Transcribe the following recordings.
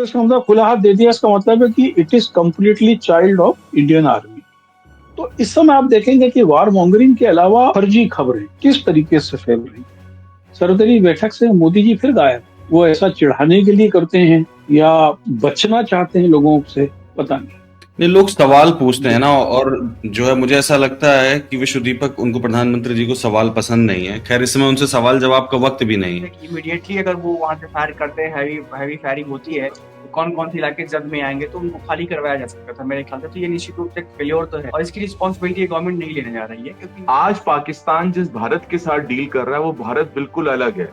तो इसका मतलब खुला हाथ दे दिया, इसका मतलब है कि it is completely child of Indian army. तो इस समय आप देखेंगे कि वार मॉन्गरिंग के अलावा फर्जी खबरें किस तरीके से फैल रही। सरदरी बैठक से मोदी जी फिर गायब। वो ऐसा चिढ़ाने के लिए करते हैं या बचना चाहते हैं लोगों से, पता नहीं। नहीं, लोग सवाल पूछते हैं ना, और जो है मुझे ऐसा लगता है कि विश्व दीपक उनको प्रधानमंत्री जी को सवाल पसंद नहीं है। खैर, इस समय उनसे सवाल जवाब का वक्त भी नहीं है। इमीडिएटली अगर वो वहां से फायर करते हैं, हैवी फायरिंग होती है, तो कौन कौन से इलाके जद में आएंगे, तो उनको खाली करवाया जा सकता था मेरे ख्याल से। तो ये निश्चित रूप से फेलियर तो है, और इसकी रिस्पॉन्सिबिलिटी गवर्नमेंट नहीं लेने जा रही है, क्योंकि आज पाकिस्तान जिस भारत के साथ डील कर रहा है वो भारत बिल्कुल अलग है।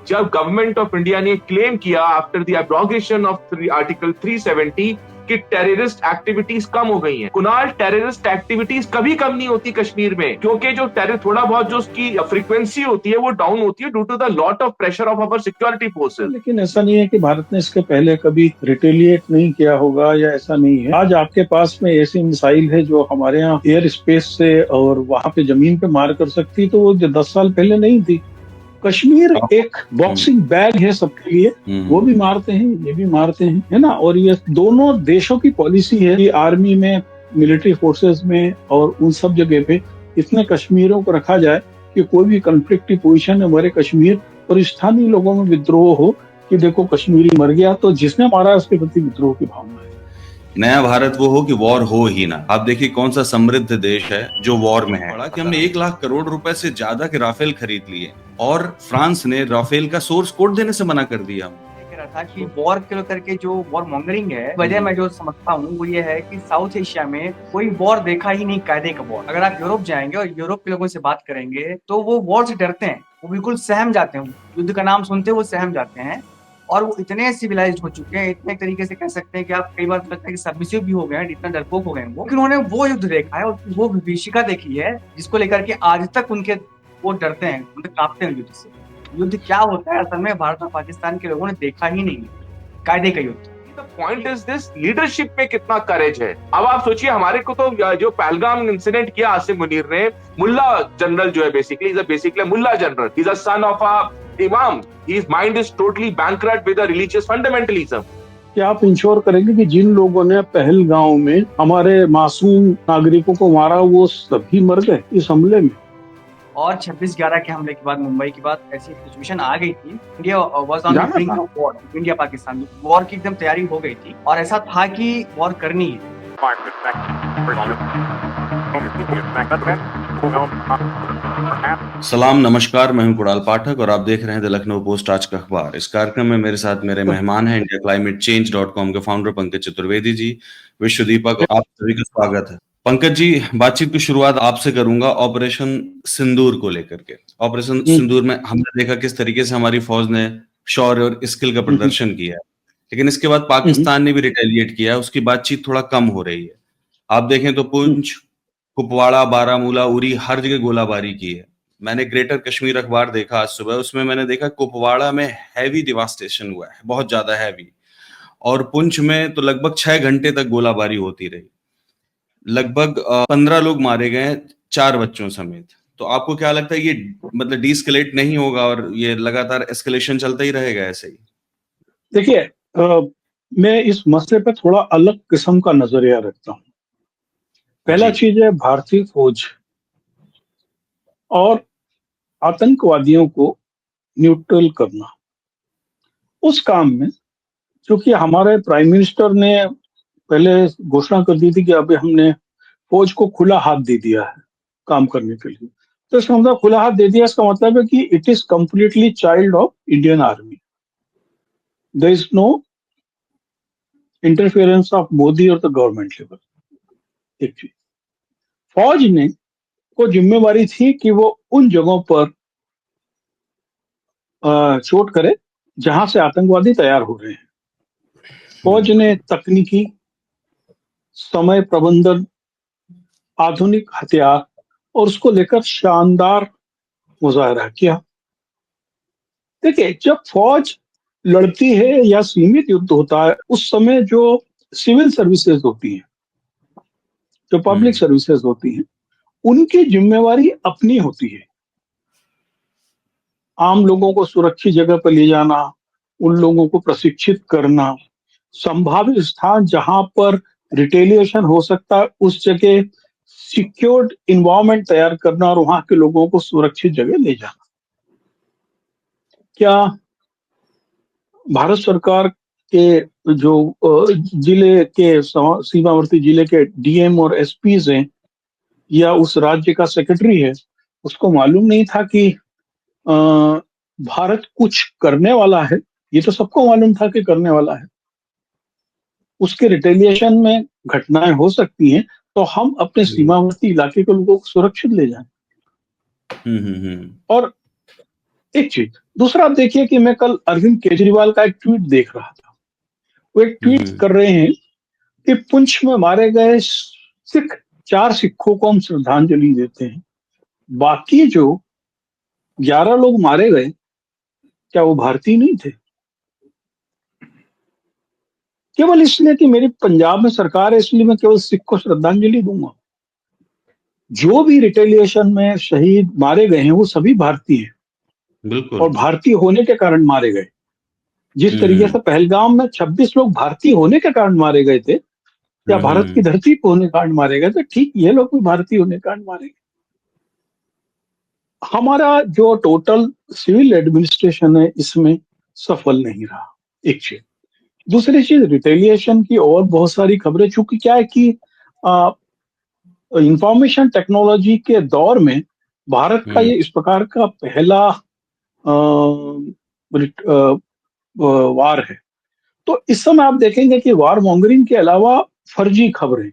जब गवर्नमेंट ऑफ इंडिया ने क्लेम किया after the abrogation of article 370 कि टेररिस्ट एक्टिविटीज कम हो गई हैं। कुणाल, टेररिस्ट एक्टिविटीज कभी कम नहीं होती कश्मीर में, क्योंकि जो थोड़ा बहुत जो उसकी फ्रीक्वेंसी होती है वो डाउन होती है due to the lot of pressure of our security forces. लेकिन ऐसा नहीं है कि भारत ने इसके पहले कभी रिटेलिएट नहीं किया होगा, या ऐसा नहीं है। आज आपके पास में ऐसी मिसाइल है जो हमारे यहाँ एयर स्पेस से और वहां पे जमीन पे मार कर सकती, तो वो 10 साल पहले नहीं थी। कश्मीर एक बॉक्सिंग बैग है सबके लिए, वो भी मारते हैं, ये भी मारते हैं, है ना। और ये दोनों देशों की पॉलिसी है कि आर्मी में, मिलिट्री फोर्सेस में और उन सब जगह पे इतने कश्मीरियों को रखा जाए कि कोई भी कन्फ्लिक्टिव पोजीशन में मरे कश्मीर, और स्थानीय लोगों में विद्रोह हो कि देखो कश्मीरी मर गया, तो जिसने मारा उसके प्रति विद्रोह की भावना है। नया भारत वो हो कि वॉर हो ही ना। आप देखिए कौन सा समृद्ध देश है जो वॉर में है। कि हमने 1 लाख करोड़ रुपए से ज्यादा के राफेल खरीद लिए, और फ्रांस ने राफेल का सोर्स कोड देने से मना कर दिया। था कि वॉर के करके जो वॉर मॉन्गरिंग है, वजह मैं जो समझता हूँ वो ये है कि साउथ एशिया में कोई वॉर देखा ही नहीं कायदे का वॉर। अगर आप यूरोप जाएंगे और यूरोप के लोगों से बात करेंगे तो वो वॉर से डरते हैं, वो बिल्कुल सहम जाते हैं। युद्ध का नाम सुनते वो सहम जाते हैं, और वो इतने सिविलाइज्ड हो चुके हैं, इतने तरीके से कह सकते हैं कि आप कई बार लगता है कि सबमिसिव भी हो गए हैं, इतना डरपोक हो गए हैं वो। लेकिन उन्होंने वो युद्ध देखा है और वो विभीषिका देखी है जिसको लेकर के आज तक उनके वो डरते हैं, मतलब कांपते हैं युद्ध से। युद्ध क्या होता है असल में भारत और पाकिस्तान के लोगों ने देखा ही नहीं है, कायदे का युद्ध। पॉइंट इज दिस, लीडरशिप में कितना करेज है। अब आप सोचिए, हमारे को तो जो पहलगाम इंसिडेंट किया आसिम मुनीर ने, मुल्ला जनरल जो है basically Mulla general, he is a son of a imam, his mind is totally bankrupt with a religious fundamentalism. क्या आप इंश्योर करेंगे कि जिन लोगों ने पहलगांव में हमारे मासूम नागरिकों को मारा वो सभी मर गए इस हमले में? और 26/11 के हमले के बाद, मुंबई के बाद ऐसी सिचुएशन आ गई थी, India was on the brink of war. India Pakistan war की एकदम तैयारी हो गई थी, और ऐसा था कि वॉर करनी है। सलाम, नमस्कार, मैं हूं कुणाल पाठक और आप देख रहे हैं द लखनऊ पोस्ट आज का अखबार। इस कार्यक्रम में मेरे साथ मेरे मेहमान हैं indiaclimatechange.com के फाउंडर पंकज चतुर्वेदी जी, विश्व दीपक, आप सभी का स्वागत है। पंकज जी, बातचीत की शुरुआत आपसे करूंगा ऑपरेशन सिंदूर को लेकर के। ऑपरेशन सिंदूर में हमने देखा किस तरीके से हमारी फौज ने शौर्य और स्किल का प्रदर्शन किया है, लेकिन इसके बाद पाकिस्तान ने भी रिटेलिएट किया, उसकी बातचीत थोड़ा कम हो रही है। आप देखें तो पुंछ, कुपवाड़ा, बारामूला, उरी, हर जगह गोलाबारी की है। मैंने ग्रेटर कश्मीर अखबार देखा आज सुबह, उसमें मैंने देखा कुपवाड़ा में हैवी डिवास्टेशन हुआ है, बहुत ज्यादा हैवी, और पुंछ में तो लगभग 6 घंटे तक गोलाबारी होती रही। लगभग 15 लोग मारे गए, 4 बच्चों समेत। तो आपको क्या लगता है, ये मतलब डीस्केलेट नहीं होगा और ये लगातार एस्केलेशन चलता ही रहेगा ऐसे ही? देखिए, मैं इस मसले पर थोड़ा अलग किस्म का नजरिया रखता हूँ। पहला चीज है भारतीय फौज और आतंकवादियों को न्यूट्रल करना। उस काम में चूंकि हमारे प्राइम मिनिस्टर ने पहले घोषणा कर दी थी कि अभी हमने फौज को खुला हाथ दे दिया है काम करने के लिए, तो इसका मतलब खुला हाथ दे दिया, इसका मतलब है कि it is completely child of Indian army. There is no interference of Modi और द गवर्नमेंट लेवल। एक चीज, फौज ने को जिम्मेवारी थी कि वो उन जगहों पर चोट करे जहां से आतंकवादी तैयार हो रहे हैं। फौज ने तकनीकी, समय प्रबंधन, आधुनिक हथियार और उसको लेकर शानदार मुजाहरा किया। देखिए, जब फौज लड़ती है या सीमित युद्ध होता है, उस समय जो सिविल सर्विसेज होती हैं, जो पब्लिक सर्विसेज होती हैं, उनकी जिम्मेवारी अपनी होती है। आम लोगों को सुरक्षित जगह पर ले जाना, उन लोगों को प्रशिक्षित करना, संभावित स्थान जहां पर रिटेलिएशन हो सकता है उस जगह सिक्योर्ड इन्वायरमेंट तैयार करना और वहां के लोगों को सुरक्षित जगह ले जाना। क्या भारत सरकार के जो जिले के सीमावर्ती जिले के डीएम और एसपीज हैं या उस राज्य का सेक्रेटरी है, उसको मालूम नहीं था कि भारत कुछ करने वाला है? ये तो सबको मालूम था कि करने वाला है। उसके रिटेलिएशन में घटनाएं हो सकती हैं, तो हम अपने सीमावर्ती इलाके के लोगों को सुरक्षित ले जाएं। और एक चीज दूसरा, आप देखिए कि मैं कल अरविंद केजरीवाल का एक ट्वीट देख रहा था। वो एक ट्वीट कर रहे हैं कि पुंछ में मारे गए 4 सिखों को हम श्रद्धांजलि देते हैं। बाकी जो 11 लोग मारे गए, क्या वो भारतीय नहीं थे? केवल इसलिए कि मेरी पंजाब में सरकार है इसलिए मैं केवल सिख को श्रद्धांजलि दूंगा? जो भी रिटेलिएशन में शहीद मारे गए हैं वो सभी भारतीय हैं, बिल्कुल। और भारतीय होने के कारण मारे गए। जिस तरीके से पहलगाम में 26 लोग भारतीय होने के कारण मारे गए थे, या भारत की धरती पर होने के कारण मारे गए थे, ठीक ये लोग भी भारतीय होने के कारण मारे गए। हमारा जो टोटल सिविल एडमिनिस्ट्रेशन है इसमें सफल नहीं रहा, एक चीज। दूसरी चीज, रिटेलिएशन की और बहुत सारी खबरें, चूंकि क्या है कि इंफॉर्मेशन टेक्नोलॉजी के दौर में भारत का ये इस प्रकार का पहला वार है। तो इस समय आप देखेंगे कि वार मॉन्गरिंग के अलावा फर्जी खबरें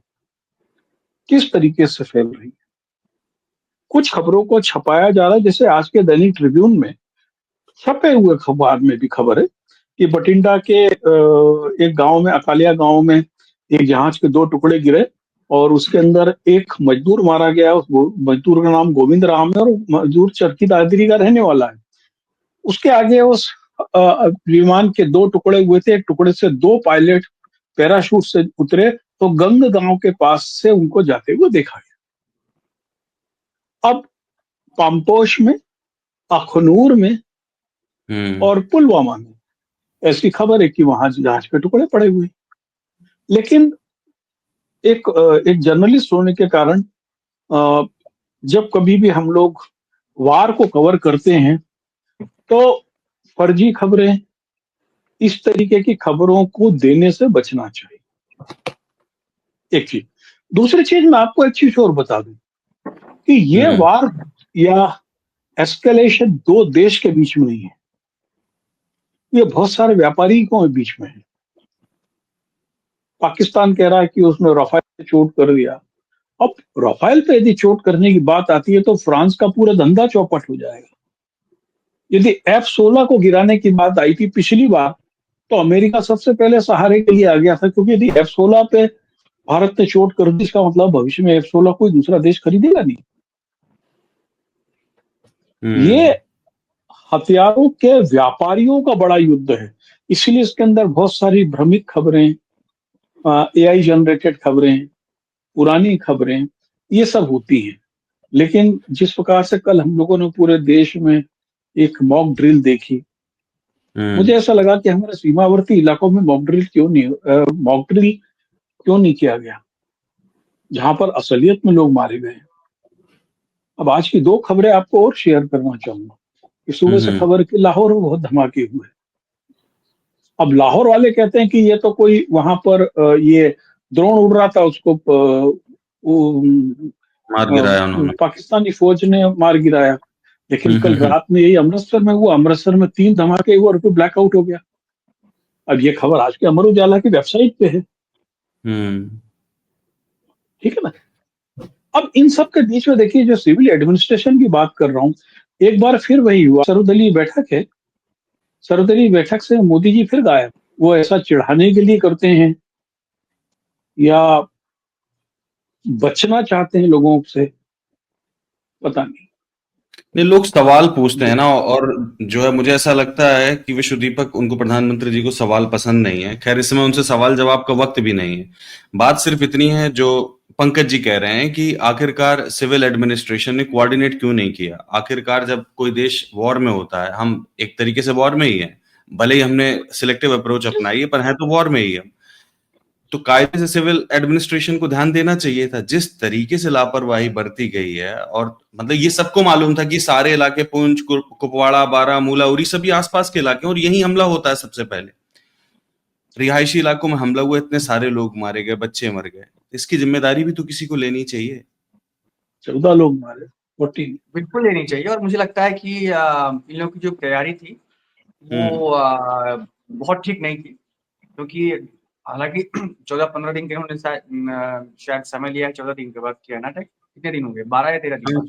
किस तरीके से फैल रही है। कुछ खबरों को छपाया जा रहा है, जैसे आज के दैनिक ट्रिब्यून में छपे हुए अखबार में भी खबर है कि बठिंडा के एक गांव में, अकालिया गांव में एक जहाज के 2 टुकड़े गिरे और उसके अंदर एक मजदूर मारा गया। उस मजदूर का नाम गोविंद राम है और मजदूर चरखी दादरी का रहने वाला है। उसके आगे उस विमान के 2 टुकड़े हुए थे। एक टुकड़े से 2 पायलट पैराशूट से उतरे तो गंग गांव के पास से उनको जाते हुए देखा गया। अब पाम्पोश में, अखनूर में और पुलवामा में ऐसी खबर है कि वहां जहाज के टुकड़े पड़े हुए। लेकिन एक जर्नलिस्ट होने के कारण जब कभी भी हम लोग वार को कवर करते हैं तो फर्जी खबरें, इस तरीके की खबरों को देने से बचना चाहिए, एक चीज। दूसरी चीज, मैं आपको एक चीज और बता दूं कि ये वार या एस्केलेशन 2 देश के बीच में नहीं है, ये बहुत सारे व्यापारियों के बीच में है। पाकिस्तान कह रहा है कि उसने राफेल पे चोट कर दिया। अब राफेल पे यदि चोट करने की बात आती है तो फ्रांस का पूरा धंधा चौपट हो जाएगा। यदि F-16 को गिराने की बात आई थी पिछली बार, तो अमेरिका सबसे पहले सहारे के लिए आ गया था, क्योंकि यदि F-16 पे भारत ने चोट कर दी, इसका मतलब भविष्य में F-16 कोई दूसरा देश खरीदेगा नहीं। ये हथियारों के व्यापारियों का बड़ा युद्ध है, इसलिए इसके अंदर बहुत सारी भ्रमित खबरें, AI जनरेटेड खबरें, पुरानी खबरें, ये सब होती हैं। लेकिन जिस प्रकार से कल हम लोगों ने पूरे देश में एक मॉक ड्रिल देखी, मुझे ऐसा लगा कि हमारे सीमावर्ती इलाकों में मॉक ड्रिल क्यों नहीं किया गया, जहां पर असलियत में लोग मारे गए। अब आज की 2 खबरें आपको और शेयर करना चाहूंगा। इस सुबह से खबर कि लाहौर में बहुत धमाके हुए। अब लाहौर वाले कहते हैं कि ये तो कोई वहां पर ये ड्रोन उड़ रहा था, उसको मार गिराया उन्होंने, पाकिस्तानी फौज ने मार गिराया। लेकिन कल रात में यही अमृतसर में हुआ, अमृतसर में 3 धमाके हुए और फिर ब्लैकआउट हो गया। अब ये खबर आज के अमर उजाला की वेबसाइट पे है, ठीक है ना। अब इन सब के बीच में देखिए, जो सिविल एडमिनिस्ट्रेशन की बात कर रहा हूं, एक बार फिर वही हुआ। सर्वदलीय बैठक है, सर्वदलीय बैठक से मोदी जी फिर गायब। वो ऐसा चिढ़ाने के लिए करते हैं या बचना चाहते हैं लोगों से, पता नहीं। लोग सवाल पूछते हैं ना, और जो है मुझे ऐसा लगता है कि विश्व दीपक, उनको प्रधानमंत्री जी को सवाल पसंद नहीं है। खैर, इस समय उनसे सवाल जवाब का वक्त भी नहीं है। बात सिर्फ इतनी है, जो पंकज जी कह रहे हैं कि आखिरकार सिविल एडमिनिस्ट्रेशन ने कोऑर्डिनेट क्यों नहीं किया। आखिरकार जब कोई देश वॉर में होता है, हम एक तरीके से वॉर में ही है, भले ही हमने सिलेक्टिव अप्रोच अपनाई है, पर है तो वॉर में ही हम। तो कायदे से सिविल एडमिनिस्ट्रेशन को ध्यान देना चाहिए था। जिस तरीके से लापरवाही बरती गई है, और मतलब ये सबको मालूम था कि सारे इलाके पुंछ, कुपवाड़ा, बारामूला, उरी सभी आसपास के इलाके, और यही हमला होता है सबसे पहले। रिहायशी इलाकों में हमला हुआ, इतने सारे लोग मारे गए, बच्चे मर गए, इसकी जिम्मेदारी भी तो किसी को लेनी चाहिए। 14 लोग मारे, 14। बिल्कुल लेनी चाहिए। और मुझे लगता है कि इन लोगों की जो तैयारी थी वो बहुत ठीक नहीं थी, क्योंकि हालांकि 14-15 दिन के उन्होंने शायद समय लिया है। 14 दिन के बाद किया ना, कितने दिन हो गए, 12 या 13 दिन?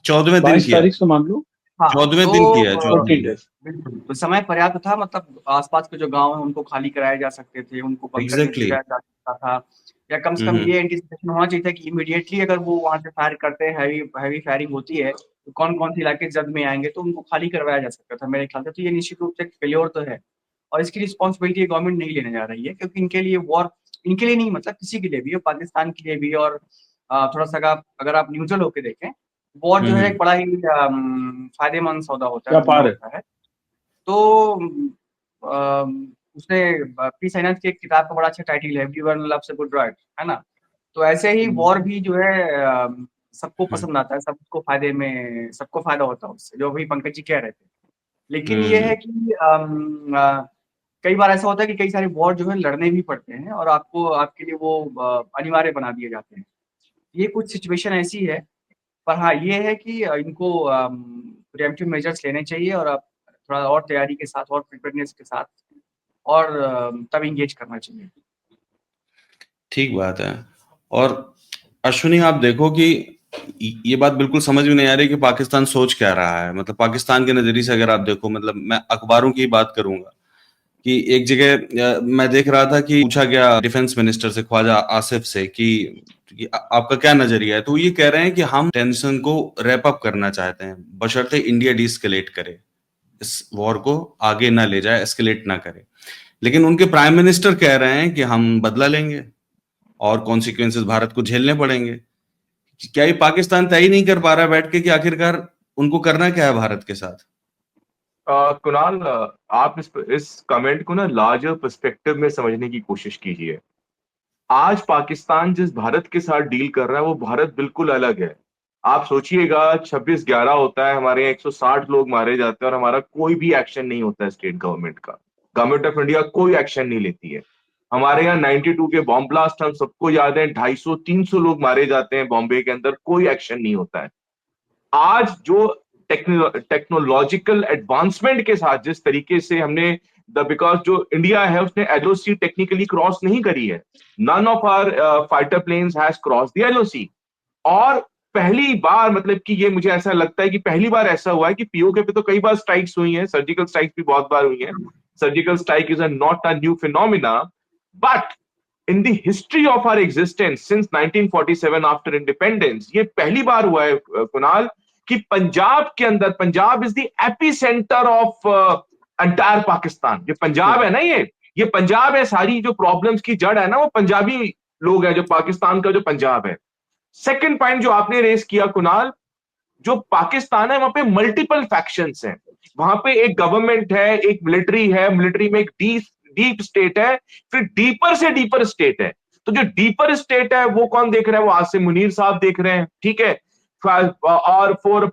14वें दिन 22 किया, तारीख से मान लो, हाँ, 14वें तो दिन किया है, 14 14 दिन। डेज। बिल्कुल, तो समय पर्याप्त था। मतलब आसपास के जो गांव हैं उनको खाली कराए जा सकते थे, उनको बंकर में एग्जैक्टली। भेजा जा सकता था, या कम से कम ये एंटिसिपेशन होना चाहिए था कि इमीडिएटली अगर वो वहां से फायर करते हैं, हैवी फायरिंग होती है, तो कौन कौन से इलाके जद में आएंगे, तो उनको खाली करवाया जा सकता था मेरे ख्याल से। तो ये निश्चित रूप से फेल्योर तो है, और इसकी रिस्पॉन्सिबिलिटी गवर्नमेंट नहीं लेने जा रही है, क्योंकि इनके लिए वॉर, इनके लिए नहीं, मतलब किसी के लिए भी, पाकिस्तान के लिए भी। और थोड़ा सा अगर आप न्यूट्रल होकर देखें, वॉर जो है एक बड़ा ही फायदेमंद सौदा होता है, धंधा व्यापार है। होता है। तो उसने पी साइनाथ की एक किताब का बड़ा अच्छा टाइटल है, everyone loves a good right, है ना। तो ऐसे ही वॉर भी जो है सबको पसंद आता है, सबको फायदे में, सबको फायदा होता है उससे, जो अभी पंकज जी कह रहे थे। लेकिन ये है कि कई बार ऐसा होता है कि कई सारे वॉर जो है लड़ने भी पड़ते हैं, और आपको, आपके लिए वो अनिवार्य बना दिए जाते हैं। ये कुछ सिचुएशन ऐसी है। पर हाँ, ये है कि इनको प्रिवेंटिव मेजर्स लेने चाहिए, और आप थोड़ा और तैयारी के साथ और प्रिपेयरनेस के साथ, और तब इंगेज करना चाहिए। ठीक बात है। और अश्विनी, आप देखो कि ये बात बिल्कुल समझ में नहीं आ रही कि पाकिस्तान सोच क्या रहा है। मतलब पाकिस्तान के नजरिए से अगर आप देखो, मतलब मैं अखबारों की बात करूंगा कि एक जगह मैं देख रहा था कि पूछा गया डिफेंस मिनिस्टर से, ख्वाजा आसिफ से, कि आपका क्या नजरिया है। तो ये कह रहे हैं कि हम टेंशन को रैप अप करना चाहते हैं, बशर्ते इंडिया डीएस्केलेट करे, इस वॉर को आगे ना ले जाए, एस्केलेट ना करे। लेकिन उनके प्राइम मिनिस्टर कह रहे हैं कि हम बदला लेंगे और कॉन्सिक्वेंसेस भारत को झेलने पड़ेंगे। क्या ये पाकिस्तान तय ही नहीं कर पा रहा बैठ के कि आखिरकार उनको करना क्या है भारत के साथ? कुणाल, आप इस कमेंट को ना लार्जर पर्सपेक्टिव में समझने की कोशिश कीजिए। आज पाकिस्तान जिस भारत के साथ डील कर रहा है वो भारत बिल्कुल अलग है। आप सोचिएगा, 26/11 होता है, हमारे यहाँ 160 लोग मारे जाते हैं और हमारा कोई भी एक्शन नहीं होता है। स्टेट गवर्नमेंट का, गवर्नमेंट ऑफ इंडिया कोई एक्शन नहीं लेती है। हमारे यहाँ 92 के बॉम्ब ब्लास्ट हम सबको याद है, 250-300 लोग मारे जाते हैं बॉम्बे के अंदर, कोई एक्शन नहीं होता है। आज जो टेक्नोलॉजिकल एडवांसमेंट के साथ जिस तरीके से हमने बिकॉज जो इंडिया है उसने एलओसी टेक्निकली क्रॉस नहीं करी है। None of our fighter planes has cross the LOC. और पहली बार, मतलब कि ये मुझे ऐसा लगता है कि पहली बार ऐसा हुआ है कि पीओके पे तो कई बार स्ट्राइक्स हुई हैं, सर्जिकल स्ट्राइक्स भी बहुत बार हुई हैं। Surgical strike is not a new phenomena, but in the history of our existence since 1947 after independence ये पहली बार हुआ है कुणाल, कि पंजाब के अंदर, Punjab is the AP centre of entire Pakistan. जो पंजाब है ना, ये पंजाब है, सारी जो प्रॉब्लम्स की जड़ है ना वो पंजाबी लोग हैं, जो पाकिस्तान का जो पंजाब है। सेकंड पॉइंट जो आपने रेस किया कुणाल, जो पाकिस्तान है वहां पे मल्टीपल फैक्शंस हैं। वहां पे एक गवर्नमेंट है, एक मिलिट्री है, मिलिट्री में एक डीप स्टेट है, फिर डीपर से डीपर स्टेट है। तो जो डीपर स्टेट है वो कौन देख रहा है? वो आसिम मुनीर साहब देख रहे हैं, ठीक है। और फॉर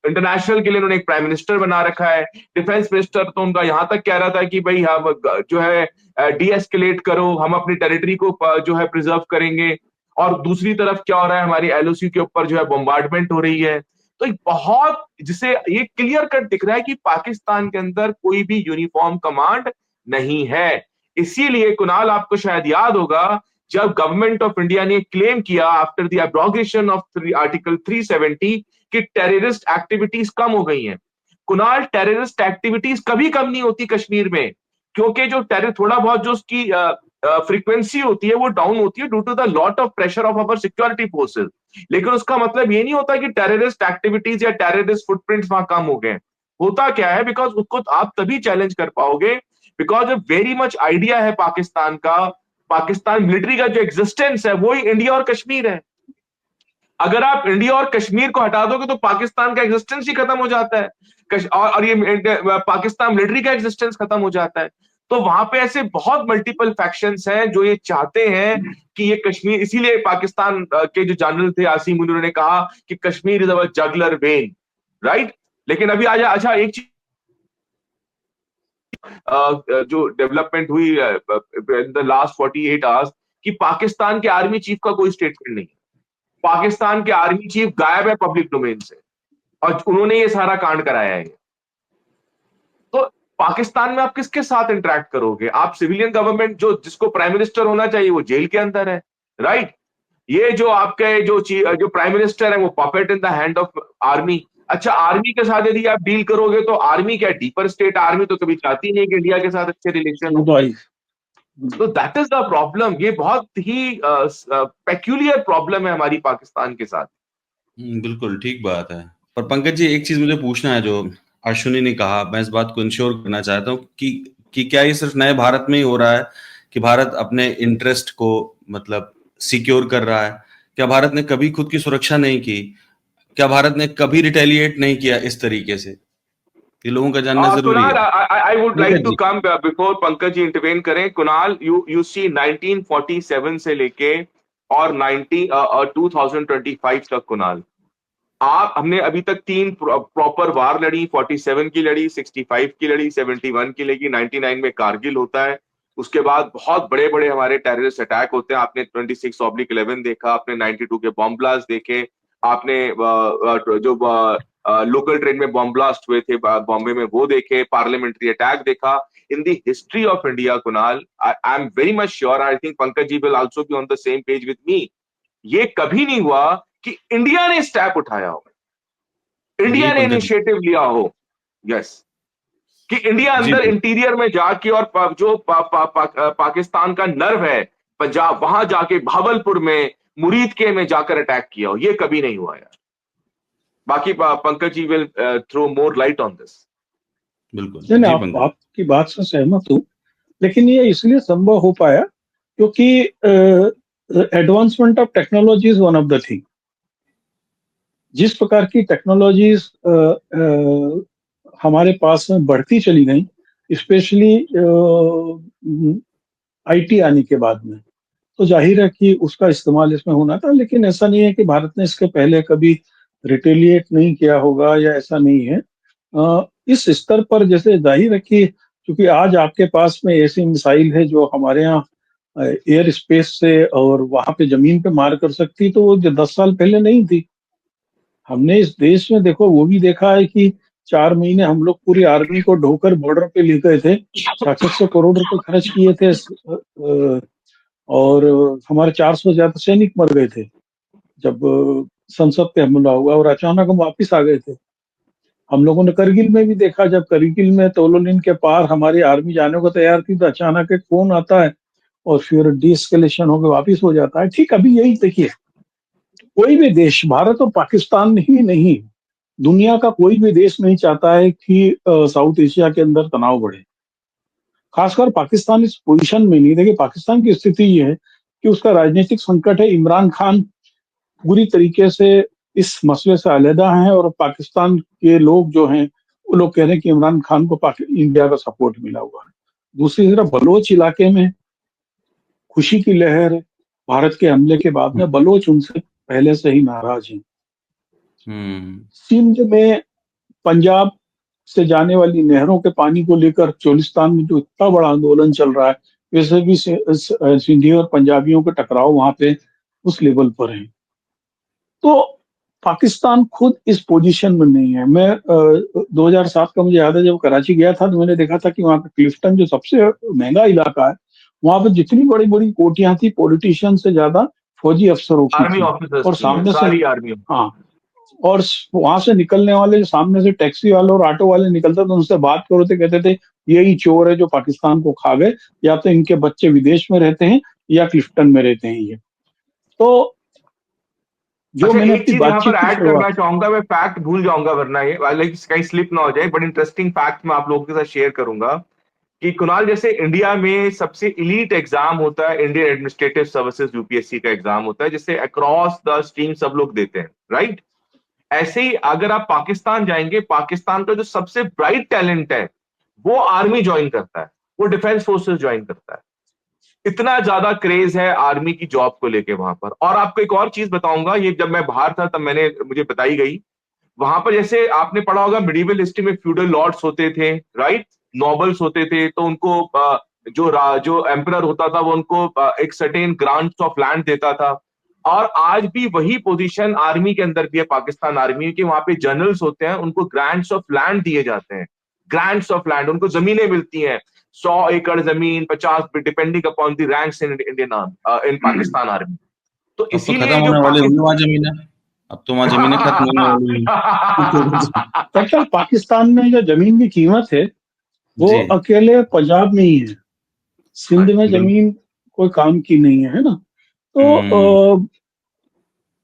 इंटरनेशनल के लिए उन्होंने एक प्राइम मिनिस्टर बना रखा है। डिफेंस मिनिस्टर तो उनका यहां तक कह रहा था कि भाई हम जो है डी एस्केलेट करो, हम अपनी टेरिटरी को जो है प्रिजर्व करेंगे। और दूसरी तरफ क्या हो रहा है, हमारी एलओसी के ऊपर जो है बॉम्बार्डमेंट हो रही है। तो एक बहुत, जिसे ये क्लियर कट दिख रहा है कि पाकिस्तान के अंदर कोई भी यूनिफॉर्म कमांड नहीं है। इसीलिए कुणाल, आपको शायद याद होगा, जब गवर्नमेंट ऑफ इंडिया ने क्लेम किया after the abrogation of article 370 कि टेररिस्ट एक्टिविटीज कम हो गई हैं। कुणाल, टेररिस्ट एक्टिविटीज कभी कम नहीं होती कश्मीर में, क्योंकि जो टेरर थोड़ा बहुत जो उसकी फ्रीक्वेंसी होती है वो डाउन होती है due to the lot of pressure of our security forces. लेकिन उसका मतलब ये नहीं होता कि टेररिस्ट एक्टिविटीज या टेररिस्ट फुटप्रिंट्स वहां कम हो गए। होता क्या है, बिकॉज उसको आप तभी चैलेंज कर पाओगे बिकॉज वेरी मच आइडिया है पाकिस्तान का, पाकिस्तान मिलिट्री का जो एग्जिस्टेंस है वो ही इंडिया और कश्मीर है। अगर आप इंडिया और कश्मीर को हटा दोगे तो पाकिस्तान का एग्जिस्टेंस ही खत्म हो जाता है। और ये पाकिस्तान मिलिट्री का एग्जिस्टेंस खत्म हो जाता है। तो वहां पे ऐसे बहुत मल्टीपल फैक्शंस हैं जो ये चाहते हैं कि ये कश्मीर, इसीलिए पाकिस्तान के जो जनरल थे आसिम मुनीर ने कहा कि Kashmir is our juggler when, right. लेकिन अभी आज अच्छा एक चीज जो डेवलपमेंट हुई इन द लास्ट 48 आवर्स कि पाकिस्तान के आर्मी चीफ का कोई स्टेटमेंट नहीं है। पाकिस्तान के आर्मी चीफ गायब है पब्लिक डोमेन से, और उन्होंने ये सारा कांड कराया है। तो पाकिस्तान में आप किसके साथ इंटरेक्ट करोगे? आप सिविलियन गवर्नमेंट जो जिसको प्राइम मिनिस्टर होना चाहिए वो जेल के अंदर है, राइट। ये जो आपके जो प्राइम मिनिस्टर है वो puppet in the hand of army. अच्छा, आर्मी के साथ यदि आप डील करोगे तो आर्मी क्या डीपर स्टेट, आर्मी तो कभी चाहती नहीं कि इंडिया के साथ अच्छे रिलेशन हो। तो दैट इज द प्रॉब्लम। ये बहुत ही पेक्यूलियर प्रॉब्लम है हमारी पाकिस्तान के साथ। बिल्कुल ठीक बात है। पर पंकज जी, एक चीज मुझे पूछना है, जो अश्विनी ने कहा, मैं इस बात को इंश्योर करना चाहता हूँ कि क्या ये सिर्फ नए भारत में ही हो रहा है कि भारत अपने इंटरेस्ट को मतलब सिक्योर कर रहा है? क्या भारत ने कभी खुद की सुरक्षा नहीं की? क्या भारत ने कभी रिटेलिएट नहीं किया इस तरीके से? ये लोगों का जानना जरूरी कुणाल, है। I would like to come before Pankaj ji intervene करें। कुणाल, यू सी 1947 से लेके और 2025 तक, कुणाल हमने अभी तक 3 प्रॉपर वार लड़ी। 47 की लड़ी, 65 की लड़ी, 71 की लड़ी, 99 में कारगिल होता है। उसके बाद बहुत बड़े बड़े हमारे टेररिस्ट अटैक होते हैं। आपने 26/11 देखा, आपने 92 के बॉम्ब ब्लास्ट देखे, आपने जो लोकल ट्रेन में बॉम्ब ब्लास्ट हुए थे बॉम्बे में वो देखे, पार्लियामेंट्री अटैक देखा। In the history of India, Kunal, I am very much sure, I think Pankaj ji will also be on the same page with me, ये कभी नहीं हुआ कि इंडिया ने स्टेप उठाया हो, इंडिया ने इनिशिएटिव लिया हो, यस, कि इंडिया अंदर इंटीरियर में जाके और जो पाकिस्तान का नर्व है पंजाब, वहां जाके भावलपुर में, मुरीद के में जाकर अटैक किया हो। ये कभी नहीं हुआ यार। बाकी Pankaj ji will throw more light on this. बिल्कुल, नहीं, आपकी बात से सहमत हूँ, लेकिन ये इसलिए संभव हो पाया क्योंकि advancement of technology is one of the thing. जिस प्रकार की टेक्नोलॉजीज हमारे पास में बढ़ती चली गई, स्पेशली आईटी आने के बाद में, तो जाहिर है कि उसका इस्तेमाल इसमें होना था। लेकिन ऐसा नहीं है कि भारत ने इसके पहले कभी रिटेलिएट नहीं किया होगा, या ऐसा नहीं है। इस स्तर पर जैसे जाहिर है कि क्योंकि आज आपके पास में ऐसी मिसाइल है जो हमारे यहाँ एयर स्पेस से और वहां पे जमीन पे मार कर सकती, तो वो जो 10 साल पहले नहीं थी। हमने इस देश में देखो वो भी देखा है कि 4 महीने हम लोग पूरी आर्मी को ढोकर बॉर्डर पे ले गए थे, 600 करोड़ रुपए खर्च किए थे, और हमारे 400 ज्यादा सैनिक मर गए थे जब संसद पे हमला हुआ, और अचानक हम वापिस आ गए थे। हम लोगों ने करगिल में भी देखा, जब करगिल में तोलोलिन के पार हमारी आर्मी जाने को तैयार थी, तो अचानक एक फोन आता है और फिर डीएस्केलेशन होकर वापिस हो जाता है। ठीक, अभी यही देखिए, कोई भी देश, भारत और पाकिस्तान ही नहीं, दुनिया का कोई भी देश नहीं चाहता है कि साउथ एशिया के अंदर तनाव बढ़े। खासकर पाकिस्तान इस पोजीशन में नहीं। देखिए, पाकिस्तान की स्थिति ये है कि उसका राजनीतिक संकट है। इमरान खान पूरी तरीके से इस मसले से अलहदा हैं, और पाकिस्तान के लोग जो हैं वो लोग कह रहे हैं कि इमरान खान को इंडिया का सपोर्ट मिला हुआ है। दूसरी तरफ बलोच इलाके में खुशी की लहर है। भारत के हमले के बाद में बलोच उनसे पहले से ही नाराज हैं। सिंध में पंजाब से जाने वाली नहरों के पानी को लेकर चोलिस्तान में जो इतना बड़ा आंदोलन चल रहा है, वैसे भी सिंधी और पंजाबियों के टकराव वहां पे उस लेवल पर है। तो पाकिस्तान खुद इस पोजीशन में नहीं है। मैं 2007 का मुझे याद है, जब कराची गया था तो मैंने देखा था कि वहां पे क्लिफ्टन जो सबसे महंगा इलाका है, वहां पे जितनी बड़ी बड़ी कोठियां थी, पॉलिटिशियन से ज्यादा फौजी अफसरों की थी, और सामने से, हाँ, और वहां से निकलने वाले, सामने से टैक्सी वाले और ऑटो वाले निकलते थे, उनसे बात करो तो कहते थे यही चोर है जो पाकिस्तान को खा गए, या तो इनके बच्चे विदेश में रहते हैं या क्लिफ्टन में रहते हैं। ये तो जो मैंने एक चीज यहाँ पर ऐड करना चाहूंगा, मैं फैक्ट भूल जाऊंगा वरना ये कहीं स्लिप ना हो जाए, बट इंटरेस्टिंग फैक्ट मैं आप लोगों के साथ शेयर करूंगा कि कुणाल, जैसे इंडिया में सबसे इलीट एग्जाम होता है इंडियन एडमिनिस्ट्रेटिव सर्विसेज यूपीएससी का एग्जाम होता है, जिससे अक्रॉस द स्ट्रीम सब लोग देते हैं, राइट। ऐसे ही अगर आप पाकिस्तान जाएंगे, पाकिस्तान का जो सबसे ब्राइट टैलेंट है वो आर्मी ज्वाइन करता है, वो डिफेंस फोर्सेस ज्वाइन करता है। इतना ज्यादा क्रेज है आर्मी की जॉब को लेके वहां पर। और आपको एक और चीज बताऊंगा, ये जब मैं बाहर था तब मुझे बताई गई, वहां पर जैसे आपने पढ़ा होगा मिडिवल हिस्ट्री में फ्यूडल लॉर्ड्स होते थे, राइट, नॉबल्स होते थे, तो उनको जो एम्परर होता था वो उनको एक सर्टेन ग्रांट्स ऑफ लैंड देता था। और आज भी वही पोजीशन आर्मी के अंदर भी है, पाकिस्तान आर्मी के, वहां पे जनरल्स होते हैं, उनको ग्रांट्स ऑफ लैंड दिए जाते हैं, ग्रांट्स ऑफ लैंड, उनको जमीनें मिलती हैं, 100 एकड़ जमीन, 50, depending upon the ranks in Indian in Pakistan army. तो अब तो खत्म इसीलिए जो होने वाली होंगी वहां पाकिस्तान जमीनें। अब तो वहां जमीनें खत्म होने वाली हैं। दरअसल पाकिस्तान में जो जमीन की कीमत है वो जी। अकेले पंजाब में ही है, सिंध में बिल्कुल। जमीन कोई काम की नहीं है, है ना। तो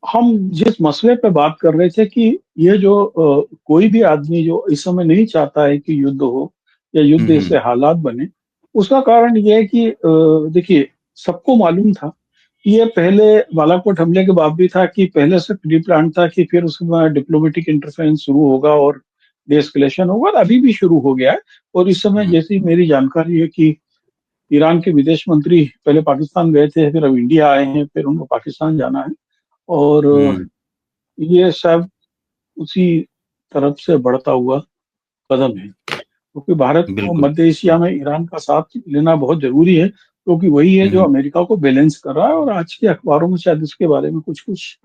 हम जिस मसले पे बात कर रहे थे कि ये जो कोई भी आदमी जो इस समय नहीं चाहता है कि युद्ध हो या युद्ध से हालात बने, उसका कारण ये है कि देखिए, सबको मालूम था कि ये पहले बालाकोट हमले के बाद भी था कि पहले से प्री प्लान था कि फिर उसके बाद डिप्लोमेटिक इंटरफेरेंस शुरू होगा और डेस्कलेशन होगा, और अभी भी शुरू हो गया है। और इस समय जैसी मेरी जानकारी है कि ईरान के विदेश मंत्री पहले पाकिस्तान गए थे, फिर अब इंडिया आए हैं, फिर उनको पाकिस्तान जाना है। और ये सब उसी तरफ से बढ़ता हुआ कदम है, क्योंकि भारत को बिल्कुल। मध्य एशिया में ईरान का साथ लेना बहुत जरूरी है, क्योंकि वही है जो अमेरिका को बैलेंस कर रहा है। और आज के अखबारों में शायद इसके बारे में कुछ कुछ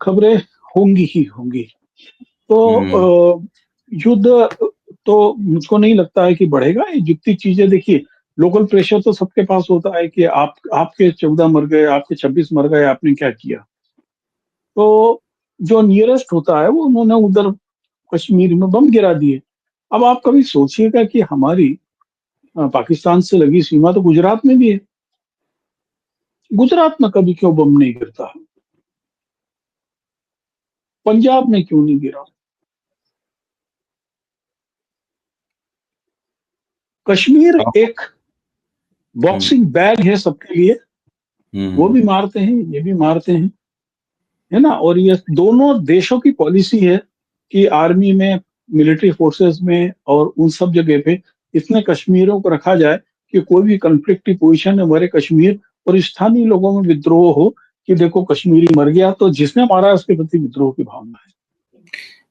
खबरें होंगी ही होंगी। तो युद्ध तो मुझको नहीं लगता है कि बढ़ेगा। ये जितनी चीजें, देखिए, लोकल प्रेशर तो सबके पास होता है कि आपके 14 मर गए, आपके 26 मर गए, आपने क्या किया। तो जो नियरेस्ट होता है वो उन्होंने उधर कश्मीर में बम गिरा दिए। अब आप कभी सोचिएगा कि हमारी पाकिस्तान से लगी सीमा तो गुजरात में भी है, गुजरात में कभी क्यों बम नहीं गिरता, पंजाब में क्यों नहीं गिरा, कश्मीर एक बॉक्सिंग बैग है सबके लिए, वो भी मारते हैं, ये भी मारते हैं, है ना। और ये दोनों देशों की पॉलिसी है कि आर्मी में, मिलिट्री फोर्सेस में और उन सब जगह पे इतने कश्मीरियों को रखा जाए कि कोई भी कंफ्लिक्टिव पोजीशन में मरे कश्मीर, और स्थानीय लोगों में विद्रोह हो कि देखो कश्मीरी मर गया, तो जिसने मारा उसके प्रति विद्रोह की भावना है।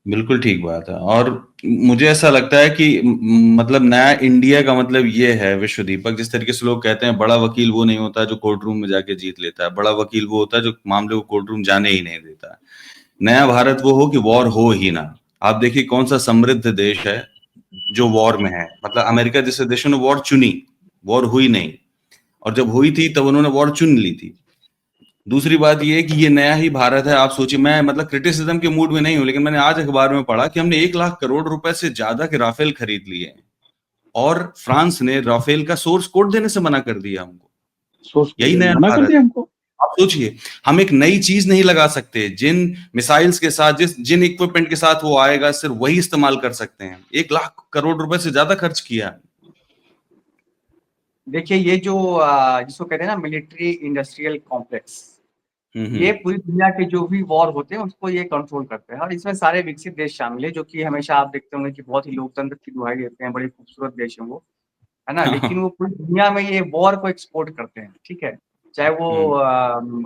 बिल्कुल ठीक बात है। और मुझे ऐसा लगता है कि मतलब नया इंडिया का मतलब ये है विश्व दीपक, जिस तरीके से लोग कहते हैं बड़ा वकील वो नहीं होता जो कोर्ट रूम में जाके जीत लेता है, बड़ा वकील वो होता है जो मामले को कोर्ट रूम जाने ही नहीं देता है। नया भारत वो हो कि वॉर हो ही ना। आप देखिए कौन सा समृद्ध देश है जो वॉर में है। मतलब अमेरिका जैसे देशों ने वॉर चुनी, वॉर हुई नहीं, और जब हुई थी तब उन्होंने वॉर चुन ली थी। दूसरी बात यह है कि ये नया ही भारत है। आप सोचिए, मैं मतलब क्रिटिसिज्म के मूड में नहीं हूं, लेकिन मैंने आज अखबार में पढ़ा कि हमने 1 लाख करोड़ रुपए से ज्यादा के राफेल खरीद लिए हैं, और फ्रांस ने राफेल का सोर्स कोड देने से मना कर दिया हमको। सोच यही नया मना कर भारत। दिया हमको। आप सोचिए, हम एक नई चीज नहीं लगा सकते, जिन मिसाइल्स के साथ, जिन इक्विपमेंट के साथ वो आएगा सिर्फ वही इस्तेमाल कर सकते हैं। 1 लाख करोड़ रुपए से ज्यादा खर्च किया। देखिए, ये जो जिसको कहते हैं ना मिलिट्री इंडस्ट्रियल कॉम्प्लेक्स, ये पूरी दुनिया के जो भी वॉर होते हैं उसको ये कंट्रोल करते हैं। और इसमें सारे विकसित देश शामिल है, जो कि हमेशा आप देखते होंगे कि बहुत ही लोकतंत्र की दुहाई देते हैं, बड़े खूबसूरत देश हैं वो, है ना। लेकिन वो पूरी दुनिया में ये वॉर को एक्सपोर्ट करते हैं, ठीक है। चाहे वो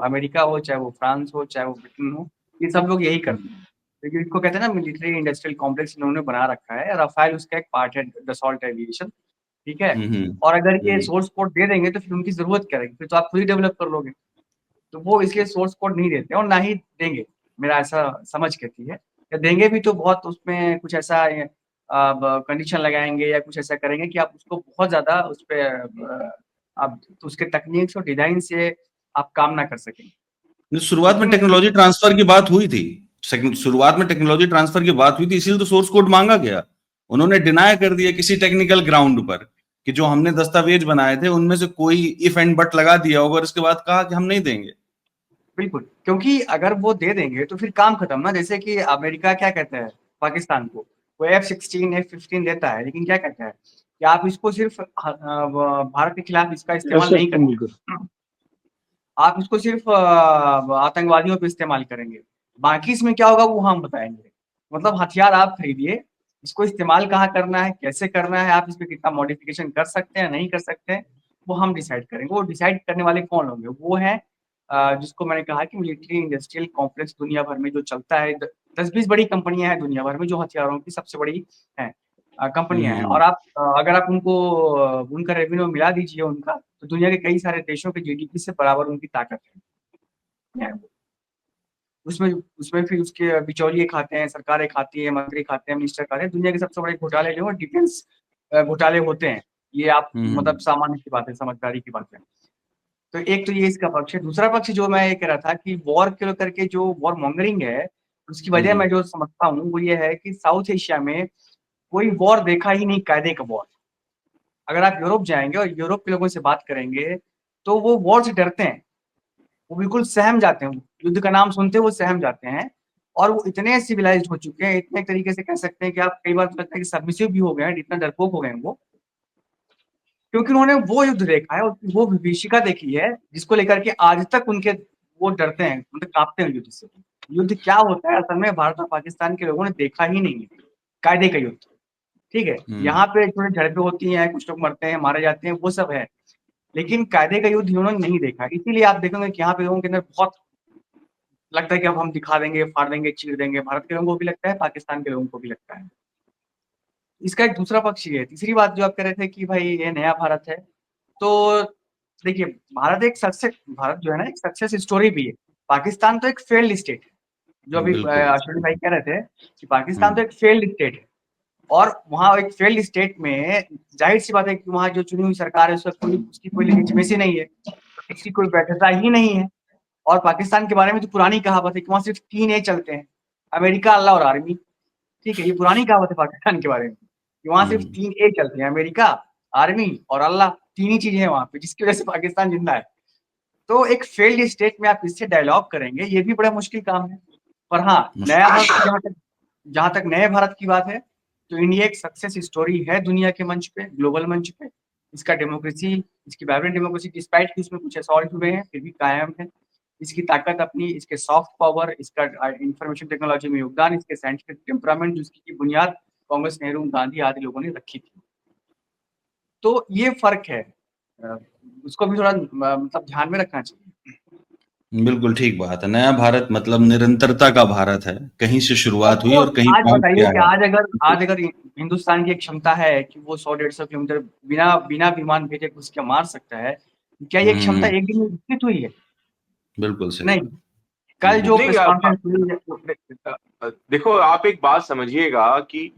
अमेरिका हो, चाहे वो फ्रांस हो, चाहे वो ब्रिटेन हो, ये सब लोग यही करते हैं। क्योंकि इसको कहते हैं ना मिलिट्री इंडस्ट्रियल कॉम्प्लेक्स, इन्होंने बना रखा है। राफेल उसका एक पार्ट है, डसॉल्ट एविएशन, ठीक है। और अगर ये सोर्स कोड दे देंगे तो फिर उनकी जरूरत क्या रहेगी, फिर तो आप खुद ही डेवलप कर लोगे। तो वो इसलिए सोर्स कोड नहीं देते और ना ही देंगे, मेरा ऐसा समझ कहती है। या देंगे भी तो बहुत उसमें कुछ ऐसा कंडीशन लगाएंगे या कुछ ऐसा करेंगे कि आप उसको बहुत ज्यादा उस पर आप तो उसके तकनीक और डिजाइन से आप काम ना कर सकेंगे। शुरुआत में लेकिन टेक्नोलॉजी ट्रांसफर की बात हुई थी। शुरुआत में टेक्नोलॉजी ट्रांसफर की बात हुई थी, इसीलिए तो सोर्स कोड मांगा गया। उन्होंने डिनाई कर दिया किसी टेक्निकल ग्राउंड पर कि जो हमने दस्तावेज बनाए थे उनमें से कोई इफ एंड बट लगा दिया होगा, और इसके बाद कहा कि हम नहीं देंगे। बिल्कुल, क्योंकि अगर वो दे देंगे तो फिर काम खत्म ना। जैसे कि अमेरिका क्या कहता है पाकिस्तान को, वो F-16 F-15 देता है, लेकिन क्या कहता है कि आप इसको सिर्फ भारत के खिलाफ इसका इस्तेमाल ऐसे नहीं इस्तेमाल कर। करेंगे, आप इसको सिर्फ आतंकवादियों पे इस्तेमाल करेंगे। बाकी इसमें क्या होगा वो हम बताएंगे। मतलब हथियार आप खरीदिए, इसको इस्तेमाल कहाँ करना है, कैसे करना है, आप इसमें कितना मॉडिफिकेशन कर सकते हैं, नहीं कर सकते हैं, वो हम डिसाइड करेंगे। वो डिसाइड करने वाले कौन होंगे? वो हैं जिसको मैंने कहा कि मिलिट्री इंडस्ट्रियल कॉम्प्लेक्स दुनिया भर में जो चलता है। 10-20 बड़ी कंपनियां हैं दुनिया भर में जो हथियारों की सबसे बड़ी हैं कंपनियां हैं। हम्म। और आप अगर आप उनको उनका रेवेन्यू मिला दीजिए उनका, तो दुनिया के कई सारे देशों के जीडीपी से बराबर उनकी ताकत है। उसमें उसमें फिर उसके बिचौलिए खाते हैं, सरकारें खाती है, मंत्री खाते हैं, मिनिस्टर खाते हैं। दुनिया के सबसे बड़े घोटाले जो है डिफेंस घोटाले होते हैं। ये आप मतलब सामान्य की बात है, समझदारी की बात है। तो एक तो ये इसका पक्ष है। दूसरा पक्ष जो मैं ये कह रहा था कि वॉर को करके जो वॉर मॉन्गरिंग है, उसकी वजह मैं जो समझता हूँ वो ये है कि साउथ एशिया में कोई वॉर देखा ही नहीं, कायदे का वॉर। अगर आप यूरोप जाएंगे और यूरोप के लोगों से बात करेंगे तो वो वॉर से डरते हैं, वो बिल्कुल सहम जाते हैं। युद्ध का नाम सुनते वो सहम जाते हैं। और वो इतने सिविलाइज्ड हो चुके हैं, इतने तरीके से कह सकते हैं कि आप कई बार तो लगता है कि सबमिसिव भी हो गए हैं, इतना डरपोक हो गए हैं वो, क्योंकि उन्होंने वो युद्ध देखा है और वो विभीषिका देखी है जिसको लेकर के आज तक उनके वो डरते हैं, मतलब कांपते हैं युद्ध से। युद्ध क्या होता है असल में भारत और पाकिस्तान के लोगों ने देखा ही नहीं है, कायदे का युद्ध। ठीक है, यहाँ पे थोड़ी झड़पें होती हैं, कुछ लोग मरते हैं, मारे जाते हैं, वो सब है, लेकिन कायदे का युद्ध उन्होंने नहीं देखा। इसीलिए आप देखेंगे कि यहाँ पे लोगों के अंदर बहुत लगता है कि अब हम दिखा देंगे, फाड़ देंगे, चीर देंगे। भारत के लोगों को भी लगता है, पाकिस्तान के लोगों को भी लगता है। इसका एक दूसरा पक्ष ये है। तीसरी बात जो आप कह रहे थे कि भाई ये नया भारत है, तो देखिए भारत जो है ना एक सक्सेस स्टोरी भी है। पाकिस्तान तो एक फेल्ड स्टेट है, जो अभी बिल्कुल। अश्विनी भाई कह रहे थे कि पाकिस्तान तो एक फेल्ड स्टेट है। और वहाँ एक फेल्ड स्टेट में जाहिर सी बात है कि वहाँ जो चुनी हुई सरकार है उसकी कोई लेजिटिमेसी नहीं है, इसकी कोई वैधता ही नहीं है। और पाकिस्तान के बारे में तो पुरानी कहावत है कि वहाँ सिर्फ 3 ए चलते हैं, अमेरिका, अल्लाह और आर्मी। ठीक है, ये पुरानी कहावत है पाकिस्तान के बारे में कि वहाँ सिर्फ 3 ए चलते हैं, अमेरिका, आर्मी और अल्लाह। 3 ही चीजें हैं वहाँ पे, जिसकी वजह से पाकिस्तान जिंदा है। तो एक फेल्ड स्टेट में आप इससे डायलॉग करेंगे, ये भी बड़ा मुश्किल काम है। पर हाँ, नया भारत जहाँ तक नए भारत की बात है, तो इंडिया एक सक्सेस स्टोरी है दुनिया के मंच पे, ग्लोबल मंच पे। इसका डेमोक्रेसी, इसकी वाइब्रेंट डेमोक्रेसी, डिस्पाइट कि उसमें कुछ असॉल्ट हुए हैं, फिर भी कायम है। इसकी ताकत अपनी, इसके सॉफ्ट पावर, इसका इंफॉर्मेशन टेक्नोलॉजी में योगदान, इसके साइंटिफिक टेम्परामेंट, जिसकी बुनियाद कांग्रेस, नेहरू, गांधी आदि लोगों ने रखी थी। तो ये फर्क है, उसको भी थोड़ा मतलब ध्यान में रखना चाहिए। बिल्कुल ठीक बात है। नया भारत मतलब निरंतरता का भारत है, कहीं से शुरुआत हुई वो और कहीं आज पहुंच बताइए गया कि है। आज अगर हिंदुस्तान की एक क्षमता है कि वो 100-150 किलोमीटर बिना बिना विमान भेजे घुस के मार सकता है, क्या ये क्षमता हम्म। एक दिन में विकसित हुई है? बिल्कुल सही। नहीं। कल जो नहीं प्रेस कॉन्फ्रेंस हुई है, देखो आप एक बात समझिएगा कि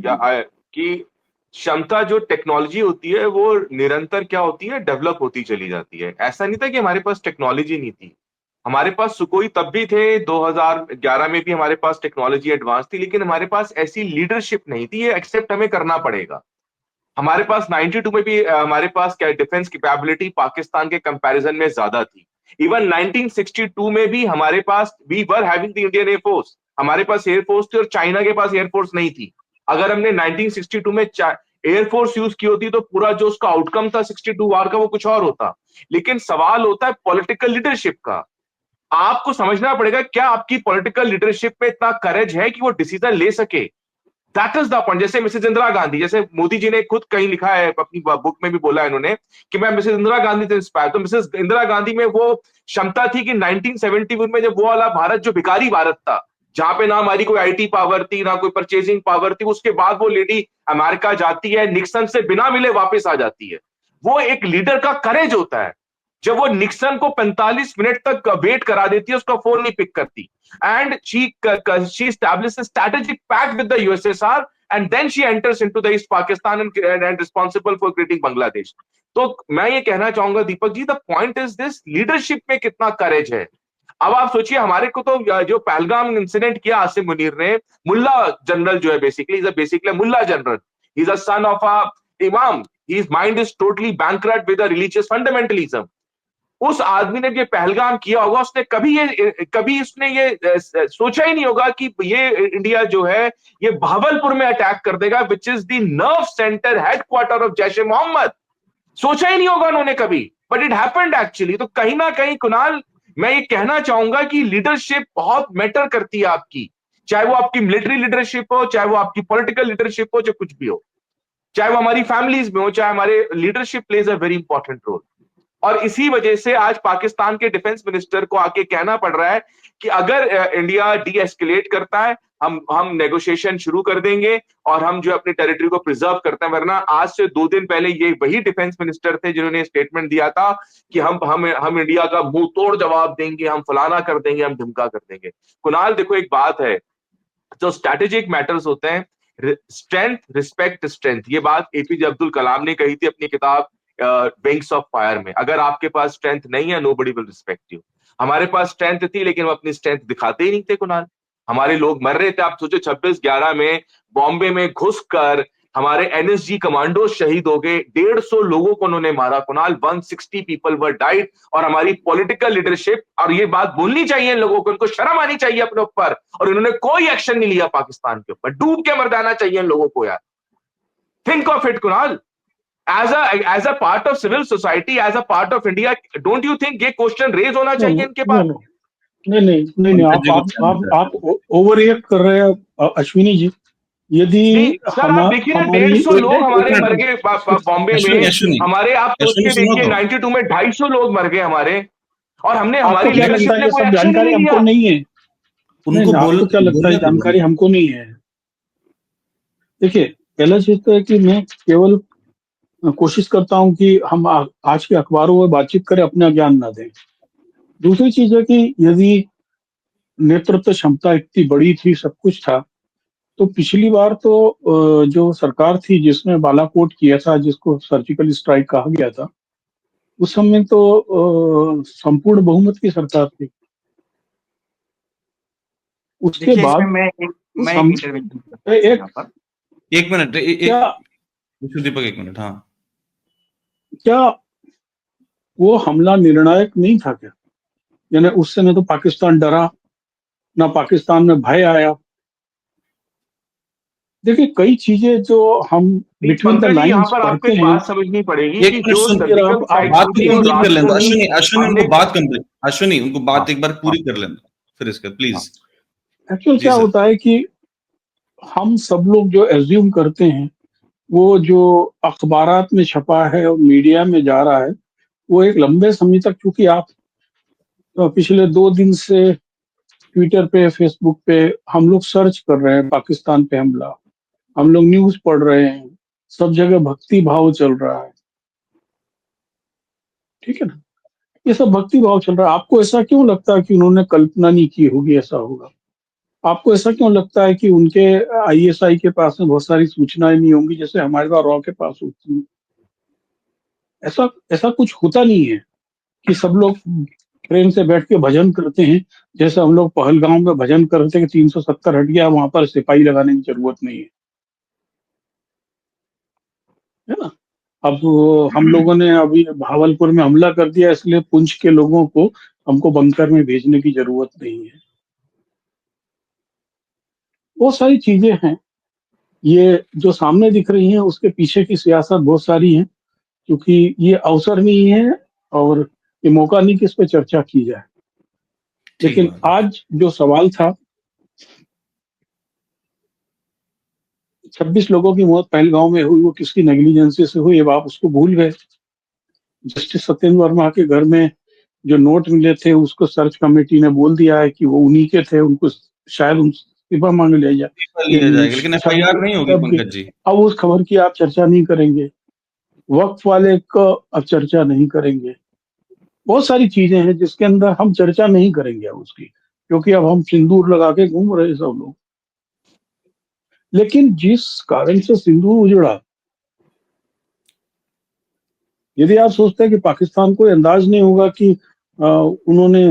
क्षमता जो टेक्नोलॉजी होती है वो निरंतर क्या होती है, डेवलप होती चली जाती है। ऐसा नहीं था कि हमारे पास टेक्नोलॉजी नहीं थी, हमारे पास सुकोई तब भी थे, 2011 में भी हमारे पास टेक्नोलॉजी एडवांस थी, लेकिन हमारे पास ऐसी लीडरशिप नहीं थी। ये एक्सेप्ट हमें करना पड़ेगा। हमारे पास 92 में भी हमारे पास क्या डिफेंस कैपेबिलिटी पाकिस्तान के कंपैरिजन में ज्यादा थी। इवन 1962 में भी हमारे पास we were having the Indian air force, हमारे पास एयरफोर्स थी और चाइना के पास एयरफोर्स नहीं थी। अगर हमने 1962 में एयरफोर्स यूज की होती तो पूरा जो उसका आउटकम था 62 वार का वो कुछ और होता। लेकिन सवाल होता है पॉलिटिकल लीडरशिप का। आपको समझना पड़ेगा क्या आपकी पॉलिटिकल लीडरशिप में इतना करेज है कि वो डिसीजन ले सके। That is the point. जैसे मिसेज इंदिरा गांधी, जैसे मोदी जी ने खुद कहीं लिखा है, अपनी बुक में भी बोला है इन्होंने कि मैं मिसेज इंदिरा गांधी से इंस्पायर। तो मिसेज इंदिरा गांधी में वो क्षमता थी कि 1971 में जब वो वाला भारत जो भिखारी भारत था, जहां पे ना हमारी कोई आईटी पावर थी ना कोई परचेजिंग पावर थी, उसके बाद वो लेडी अमेरिका जाती है, निक्सन से बिना मिले वापस आ जाती है। वो एक लीडर का करेज होता है। जब वो निक्सन को 45 मिनट तक वेट करा देती है, उसका फोन नहीं पिक करती, and she established a strategic pact with the USSR, and then she enters into the East Pakistan and responsible for creating Bangladesh. तो मैं ये कहना चाहूंगा Deepak ji, the point is this, leadership में कितना करेज है। अब आप सोचिए, हमारे को तो जो पहलगाम इंसिडेंट किया आसिम मुनीर ने, मुल्ला जनरल जो है, basically Mulla general, he is a son of a इमाम, his mind is totally bankrupt with a religious fundamentalism। उस आदमी ने ये पहलगाम किया होगा, उसने कभी उसने ये सोचा ही नहीं होगा कि ये इंडिया जो है ये भावलपुर में अटैक कर देगा, which is the nerve centre, headquarter of Jaish e Mohammed. सोचा ही नहीं होगा उन्होंने कभी, बट इट हैपेंड एक्चुअली। तो कहीं ना कहीं कुणाल, मैं ये कहना चाहूंगा कि लीडरशिप बहुत मैटर करती है आपकी, चाहे वो आपकी मिलिट्री लीडरशिप हो, चाहे वो आपकी पॉलिटिकल लीडरशिप हो, चाहे कुछ भी हो, चाहे वो हमारी फैमिलीज में हो, चाहे हमारे leadership plays a very important role. और इसी वजह से आज पाकिस्तान के डिफेंस मिनिस्टर को आके कहना पड़ रहा है कि अगर इंडिया डी एस्केलेट करता है, हम नेगोशिएशन शुरू कर देंगे और हम जो अपनी टेरिटरी को प्रिजर्व करते हैं। वरना आज से 2 दिन पहले ये वही डिफेंस मिनिस्टर थे जिन्होंने स्टेटमेंट दिया था कि हम इंडिया का मुंह तोड़ जवाब देंगे, हम फलाना कर देंगे, हम धमका कर देंगे। कुणाल देखो, एक बात है, जो स्ट्रैटेजिक मैटर्स होते हैं, स्ट्रेंथ रिस्पेक्ट स्ट्रेंथ, ये बात एपीजे अब्दुल कलाम ने कही थी अपनी किताब विंग्स ऑफ फायर में। अगर आपके पास स्ट्रेंथ नहीं है, नोबडी विल रिस्पेक्ट यू। हमारे पास स्ट्रेंथ थी लेकिन हम अपनी स्ट्रेंथ दिखाते ही नहीं थे कुणाल। हमारे लोग मर रहे थे। आप सोचो 26/11 में बॉम्बे में घुसकर हमारे एनएसजी कमांडो शहीद हो गए, 150 लोगों को उन्होंने मारा कुणाल, 160 पीपल वर डाइड। और हमारी पॉलिटिकल लीडरशिप, और ये बात बोलनी चाहिए इन लोगों को, उनको शर्म आनी चाहिए अपने ऊपर, और इन्होंने कोई एक्शन नहीं लिया पाकिस्तान के ऊपर। डूब के मर जाना चाहिए इन लोगों को यार। Think of it Kunal, as a part of civil society, as a part of India, don't you think ये क्वेश्चन रेज होना चाहिए इनके पास? नहीं नहीं नहीं नहीं, पंकज आप जी को आप कहना आप चाहते आप ओवर रिएक्ट कर रहे हैं अश्विनी जी। यदि नहीं सर, हम आप देखिए ना, हमारी 150 एक लोग एक हमारे मिनट, मर गए बॉम्बे अश्विनी में। अश्विनी हमारे, आप सोच अश्विनी के सुनो देखिए, तो। 92 में 250 लोग मर गए हमारे, और हमने, आपको हमारी क्या लगता लीडरशिप है ने ये कोई सब एक्शन ही जानकारी नहीं हमको लिया। नहीं है? नहीं उनको नहीं, आपको क्या लगता है बोलने तो दो। जानकारी हमको नहीं है? देखिए, पहला चीज तो है कि मैं केवल कोशिश करता हूं कि हम आज के अखबारों में बातचीत करें, अपना ज्ञान ना दें। दूसरी चीज है कि यदि नेतृत्व क्षमता इतनी बड़ी थी, सब कुछ था, तो पिछली बार तो जो सरकार थी जिसने बालाकोट किया था, जिसको सर्जिकल स्ट्राइक कहा गया था, उस समय तो संपूर्ण बहुमत की सरकार थी। उसके देखिए, इसमें बाद मैं एक सम, इंटरवेंशन करता हूँ एक यहाँ पर। एक मिनट, क्या एक दीपक, एक मिनट। हाँ, क्या वो हमला निर्णायक नहीं था क्या? यानी उस समय तो पाकिस्तान डरा ना, पाकिस्तान में भय आया। देखिए, कई चीजें जो हम नहीं बिटवीन द पंकज जी, यहाँ लाइंस पर आपको पढ़ते एक हैं। बात समझनी पड़ेगी एक कि मिनट जो सुन, फिर सर्जिकल आप स्ट्राइक बात हुई तो थी वो कंप्लीट कर रात लें को दो। हुई। अश्विनी अश्विनी हमने, उनको बात कंप्लीट, अश्विनी उनको हाँ बात एक बार हाँ पूरी कर लें, फिर इसके हाँ, प्लीज। एक्चुअल जी क्या सर। होता है कि हम सब लोग जो एज्यूम करते हैं, वो जो अखबारात में छपा है और मीडिया में जा रहा है, वो एक लंबे समय तक, क्योंकि आप पिछले 2 दिन से ट्विटर पे, फेसबुक पे हम लोग सर्च कर रहे हैं पाकिस्तान पे हमला, हम लोग न्यूज पढ़ रहे हैं, सब जगह भक्ति भाव चल रहा है, ठीक है ना? ये सब भक्ति भाव चल रहा है। आपको ऐसा क्यों लगता है कि उन्होंने कल्पना नहीं की होगी ऐसा होगा? आपको ऐसा क्यों लगता है कि उनके आईएसआई के पास में बहुत सारी सूचनाएं नहीं होंगी जैसे हमारे पास रॉ के पास होती है? ऐसा ऐसा कुछ होता नहीं है कि सब लोग ट्रेन से बैठ के भजन करते हैं, जैसे हम लोग पहलगांव में भजन करते हैं कि 370 हट गया, वहां पर सिपाही लगाने की जरूरत नहीं है, है ना? अब हम लोगों ने अभी भावलपुर में हमला कर दिया, इसलिए पुंछ के लोगों को हमको बंकर में भेजने की जरूरत नहीं है। बहुत सारी चीजें हैं, ये जो सामने दिख रही हैं उसके पीछे की सियासत बहुत सारी है, क्योंकि ये अवसर नहीं है और ये मौका नहीं कि इस पर चर्चा की जाए। ठीक लेकिन बात है। आज जो सवाल था, 26 लोगों की मौत पहलगांव में हुई, वो किसकी नेग्लिजेंसी से हुई, अब आप उसको भूल गए। जस्टिस सत्येंद्र वर्मा के घर में जो नोट मिले थे, उसको सर्च कमेटी ने बोल दिया है कि वो उन्हीं के थे, उनको शायद उन इस्तीफा मांग लिया जाए। लिया लेकिन जाएगा लेकिन छब एफआईआर नहीं होगी तब पंकज जी। अब उस खबर की आप चर्चा नहीं करेंगे, वक्त वाले को अब चर्चा नहीं करेंगे। बहुत सारी चीजें हैं जिसके अंदर हम चर्चा नहीं करेंगे अब उसकी, क्योंकि अब हम सिंदूर लगा के घूम रहे हैं सब लोग। लेकिन जिस कारण से सिंदूर उजड़ा, यदि आप सोचते हैं कि पाकिस्तान को अंदाज नहीं होगा कि उन्होंने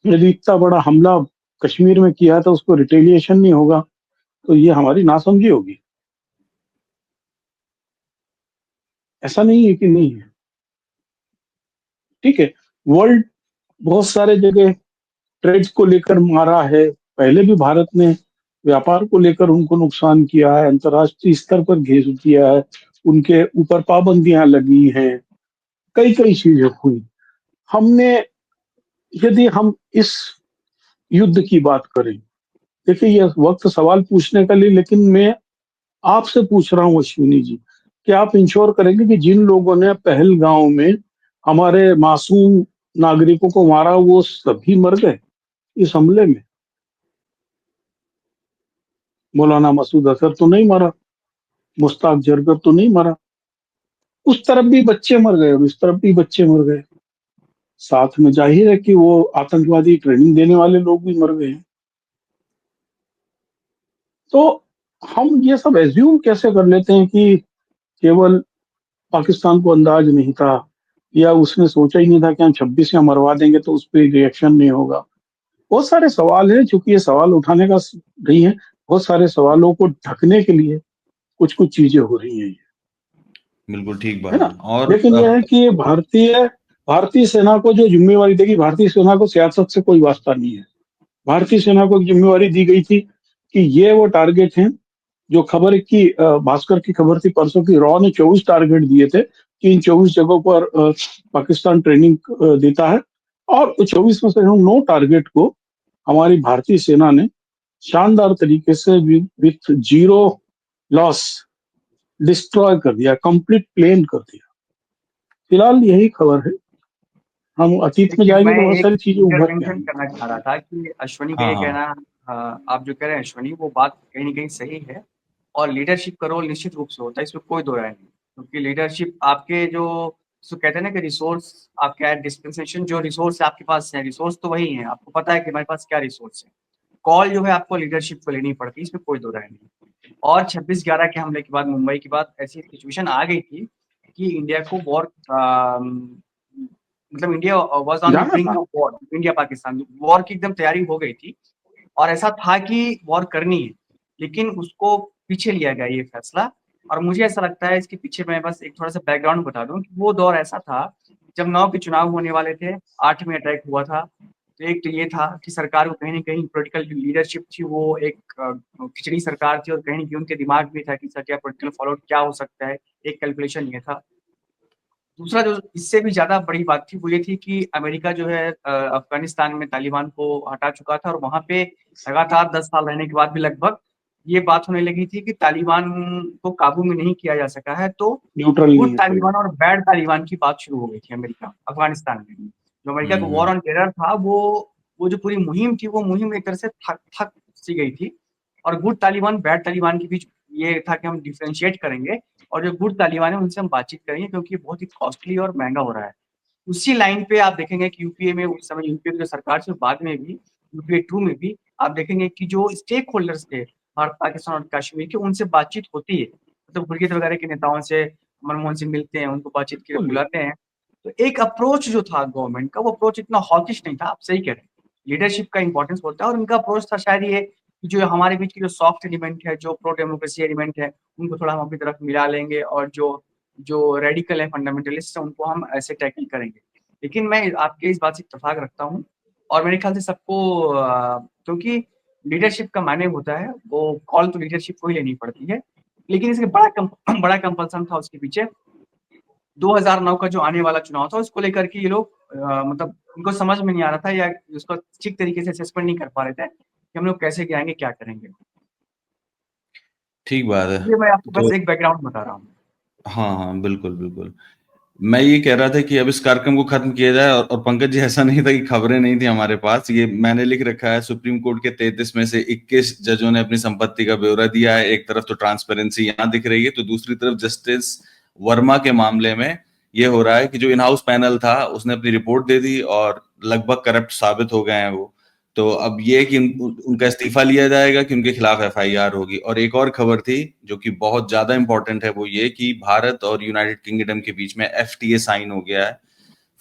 यदि इतना बड़ा हमला कश्मीर में किया तो उसको रिटेलिएशन नहीं होगा, तो ये हमारी नासमझी होगी। ऐसा नहीं है कि नहीं है, ठीक है। वर्ल्ड बहुत सारे जगह ट्रेड्स को लेकर मारा है, पहले भी भारत ने व्यापार को लेकर उनको नुकसान किया है, अंतर्राष्ट्रीय स्तर पर घेर किया है, उनके ऊपर पाबंदियां लगी हैं, कई कई चीजें हुई। हमने यदि हम इस युद्ध की बात करें, देखिए ये वक्त सवाल पूछने का लिए, लेकिन मैं आपसे पूछ रहा हूँ अश्विनी जी, कि आप इंश्योर करेंगे कि जिन लोगों ने पहलगांव में हमारे मासूम नागरिकों को मारा वो सभी मर गए इस हमले में? मौलाना मसूद अजहर तो नहीं मरा, मुश्ताक जरगर तो नहीं मरा, उस तरफ भी बच्चे मर गए और इस तरफ भी बच्चे मर गए। साथ में जाहिर है कि वो आतंकवादी ट्रेनिंग देने वाले लोग भी मर गए। तो हम ये सब एज्यूम कैसे कर लेते हैं कि केवल पाकिस्तान को अंदाज नहीं था, या उसने सोचा ही नहीं था कि हम 26 या मरवा देंगे तो उस पर रिएक्शन नहीं होगा। बहुत सारे सवाल हैं, चूंकि ये सवाल उठाने का नहीं है, बहुत सारे सवालों को ढकने के लिए कुछ कुछ चीजें हो रही हैं, बिल्कुल ठीक है बात ना। है। और लेकिन यह है कि भारतीय सेना को जो जिम्मेवारी देगी, भारतीय सेना को सियासत से कोई वास्ता नहीं है। भारतीय सेना को एक जिम्मेवारी दी गई थी कि ये वो टारगेट हैं जो खबर की भास्कर की खबर थी परसों की, रॉ ने 24 टारगेट दिए थे कि इन 24 जगहों पर पाकिस्तान ट्रेनिंग देता है, और 24 में से हम 9 टारगेट को हमारी भारतीय सेना ने शानदार तरीके से विथ जीरो लॉस डिस्ट्रॉय कर दिया, कंप्लीट प्लेन कर दिया। फिलहाल यही खबर है, हम अतीत में देखिए, जाएंगे मैं तो बहुत एक सारी चीजें उभर के इंटरवेंशन आएंगी। करना चाह रहा था कि अश्विनी का हाँ ये हाँ कहना, आप जो कह रहे हैं अश्विनी, वो बात कहीं न कहीं सही है, और लीडरशिप का रोल निश्चित रूप से होता है, इसमें कोई दो राय नहीं। क्योंकि लीडरशिप आपके जो जिसको कहते हैं ना कि रिसोर्स आपका है, डिस्पेंसेशन जो रिसोर्स आपके पास है, रिसोर्स तो वही है, आपको पता है कि हमारे पास क्या रिसोर्स है। कॉल जो है आपको लीडरशिप को लेनी पड़ती है, इसमें कोई दो राय नहीं। और 26/11 के हमले के बाद, मुंबई के बाद ऐसी सिचुएशन आ गई थी कि इंडिया को वॉर, मतलब इंडिया वाज ऑन द जाना ब्रिंक था। Of war, India Pakistan war की एकदम तैयारी हो गई थी, और ऐसा था कि वॉर करनी है, लेकिन उसको पीछे लिया गया ये फैसला। और मुझे ऐसा लगता है इसके पीछे, मैं बस एक थोड़ा-सा बैकग्राउंड बता दूँ कि वो दौर ऐसा था जब 9 के चुनाव होने वाले थे, 8 में अटैक हुआ था। तो एक तो ये था कि सरकार को कहीं न कहीं पॉलिटिकल जो लीडरशिप थी वो एक खिचड़ी सरकार थी, और कहीं न कहीं उनके दिमाग में था कि इसका क्या पॉलिटिकल फॉलोआउट क्या हो सकता है, एक कैलकुलेशन ये था। दूसरा जो इससे भी ज़्यादा बड़ी बात थी, वो ये थी कि अमेरिका जो है अफ़गानिस्तान में तालिबान को हटा चुका था, और वहाँ पे लगातार 10 साल रहने के बाद भी लगभग ये बात होने लगी थी कि तालिबान को काबू में नहीं किया जा सका है, तो न्यूट्रल नहीं गुड है तालिबान तालिबान। और बैड तालिबान की बात शुरू हो गई थी अमेरिका अफ़गानिस्तान में। जो अमेरिका का वॉर हम्म। ऑन टेरर था, वो जो पूरी मुहिम थी, वो मुहिम एक तरह से थक सी गई थी, और गुड तालिबान, बैड तालिबान के बीच ये था कि हम डिफरेंशिएट करेंगे, और जो गुड तालिबान है उनसे हम बातचीत करेंगे, क्योंकि बहुत ही कॉस्टली और महँगा हो रहा है। उसी लाइन पे आप देखेंगे कि यूपीए में उस समय यूपीए की जो सरकार थी, बाद में भी यूपीए 2 में भी आप देखेंगे कि जो स्टेक होल्डर्स थे भारत, पाकिस्तान और कश्मीर के, उनसे बातचीत होती है। मतलब गिलगित वगैरह के नेताओं से मनमोहन सिंह मिलते हैं, उनको बातचीत के लिए बिल्कुल। बुलाते हैं। तो एक अप्रोच जो था गवर्नमेंट का, वो अप्रोच इतना हॉकिश नहीं था, आप सही कह रहे हैं। लीडरशिप का इंपॉर्टेंस होता है, और उनका अप्रोच था शायद ये कि जो हमारे बीच की जो सॉफ्ट एलिमेंट है, जो प्रो डेमोक्रेसी एलिमेंट है, उनको थोड़ा हम अपनी तरफ मिला लेंगे, और जो जो रेडिकल है, फंडामेंटलिस्ट है, उनको हम ऐसे टैकल करेंगे। लेकिन मैं आपके इस बात से इत्तेफ़ाक रखता हूँ, और मेरे ख़्याल से सबको क्योंकि लीडरशिप का मायने होता है, वो कॉल तो लीडरशिप को ही लेनी पड़ती है। लेकिन इसके बड़ा कंपल्सन था उसके पीछे। 2009 का जो आने वाला चुनाव था, उसको लेकर के ये लोग मतलब उनको समझ में नहीं आ रहा था, या उसको ठीक तरीके से असेसमेंट नहीं कर पा रहे थे कि हम लोग कैसे गिराएँगे, क्या करेंगे। ठीक बात है। ये मैं आपको तो बस एक बैकग्राउंड बता रहा हूँ। हाँ हाँ, बिल्कुल बिल्कुल। मैं ये कह रहा था कि अब इस कार्यक्रम को खत्म किया जाए, और पंकज जी, ऐसा नहीं था कि खबरें नहीं थी हमारे पास। ये मैंने लिख रखा है, सुप्रीम कोर्ट के 33 में से 21 जजों ने अपनी संपत्ति का ब्यौरा दिया है। एक तरफ तो ट्रांसपेरेंसी यहाँ दिख रही है, तो दूसरी तरफ जस्टिस वर्मा के मामले में ये हो रहा है कि जो इन हाउस पैनल था उसने अपनी रिपोर्ट दे दी और लगभग करप्ट साबित हो गए हैं वो। तो अब ये है कि उनका इस्तीफा लिया जाएगा कि उनके खिलाफ एफआईआर होगी। और एक और खबर थी जो कि बहुत ज्यादा इंपॉर्टेंट है, वो ये कि भारत और यूनाइटेड किंगडम के बीच में एफटीए साइन हो गया है,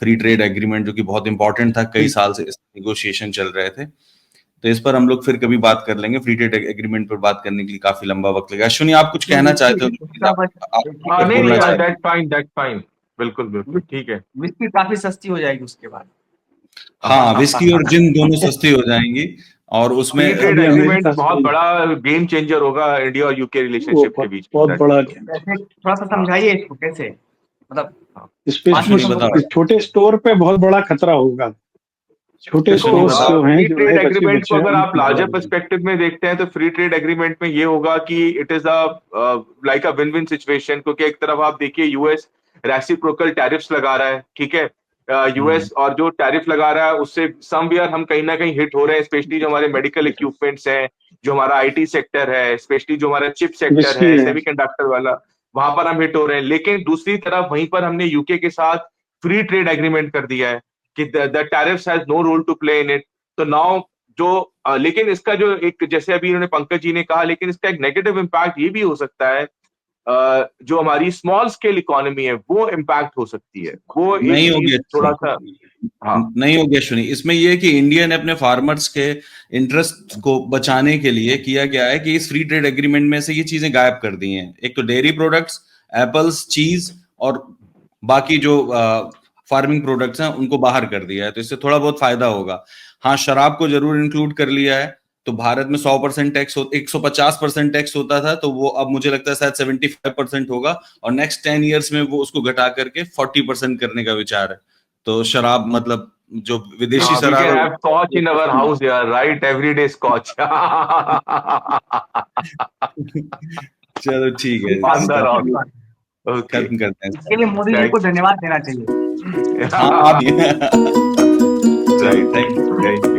फ्री ट्रेड एग्रीमेंट, जो कि बहुत इंपॉर्टेंट था। कई साल से इस नेगोशिएशन चल रहे थे। तो इस पर हम लोग फिर कभी बात कर लेंगे। फ्री ट्रेड एग्रीमेंट पर बात करने के लिए काफी लंबा वक्त लगेगा। अश्विनी, आप कुछ नहीं, कहना चाहते हो? विस्की उसका बस आप ठीक कुछ है, नहीं ठीक नहीं बोलना है। यार, चाहते दैट फाइन, बिल्कुल बिल्कुल ठीक है। विस्की काफ़ी सस्ती हो जाएगी उसके बाद। हो? हाँ, विस्की और जिन दोनों सस्ती हो जाएंगी। और उसमें फ्री ट्रेड अभी एग्रीमेंट अमेरिका बहुत से बड़ा गेम चेंजर होगा इंडिया और यूके वो रिलेशनशिप के बीच में, बहुत बड़ा तो गेम कैसे थोड़ा-सा समझाइए इसको कैसे? मतलब है, 5 अश्विनी मिनट में स्पेशली तो बताओ। पता छोटे स्टोर पे बहुत बड़ा खतरा होगा। छोटे देखो, स्टोर्स जो हैं फ्री जो ट्रेड है बचे एग्रीमेंट बचे को हैं अगर आप उनकी लार्जर ज्यादा पर्सपेक्टिव में देखते हैं तो फ्री ट्रेड एग्रीमेंट में ये होगा कि it is like a win win situation, क्योंकि एक तरफ आप देखिए यूएस रेसिप्रोकल टैरिफ्स लगा रहा है, ठीक है, यूएस और जो टैरिफ लगा रहा है उससे समवेयर हम कहीं ना कहीं हिट हो रहे हैं, स्पेशली जो हमारे मेडिकल इक्विपमेंट्स हैं, जो हमारा आईटी सेक्टर है, स्पेशली जो हमारा चिप सेक्टर रिस्की है, है। सेमीकंडक्टर वाला, वहां पर हम हिट हो रहे हैं। लेकिन दूसरी तरफ वहीं पर हमने यूके के साथ फ्री ट्रेड एग्रीमेंट कर दिया है कि the tariffs has no role to play in it. तो नाउ जो लेकिन इसका जो एक, जैसे अभी इन्होंने पंकज जी ने कहा, लेकिन इसका एक नेगेटिव इम्पैक्ट ये भी हो सकता है, जो हमारी स्मॉल स्केल इकोनॉमी है वो इम्पैक्ट हो सकती है, वो एक नहीं चीज होगी थोड़ा अच्छी, सा। हाँ नहीं होगी अश्विनी। इसमें यह है कि इंडिया ने अपने फार्मर्स के इंटरेस्ट को बचाने के लिए किया गया है कि इस फ्री ट्रेड एग्रीमेंट में से ये चीजें गायब कर दी हैं। एक तो डेयरी प्रोडक्ट्स, एप्पल्स, चीज और बाकी जो फार्मिंग प्रोडक्ट्स हैं उनको बाहर कर दिया है, तो इससे थोड़ा बहुत फायदा होगा। हाँ, शराब को जरूर इंक्लूड कर लिया है। तो भारत में 100% टैक्स 150% टैक्स होता था, तो वो अब मुझे लगता है शायद 75% होगा, और नेक्स्ट 10 ईयर्स में वो उसको घटा करके 40% करने का विचार है। तो शराब मतलब जो विदेशी वी शराब कैन है have scotch in our house यार, राइट, एवरीडे स्कॉच। चलो ठीक है, ऑन द इसका रॉक। बात ओके, खत्म करते हैं इसके इसका। लिए मोदी जी को थैंक्स। धन्यवाद देना चाहिए। हाँ, आप चलो, right, thank you. Thank you.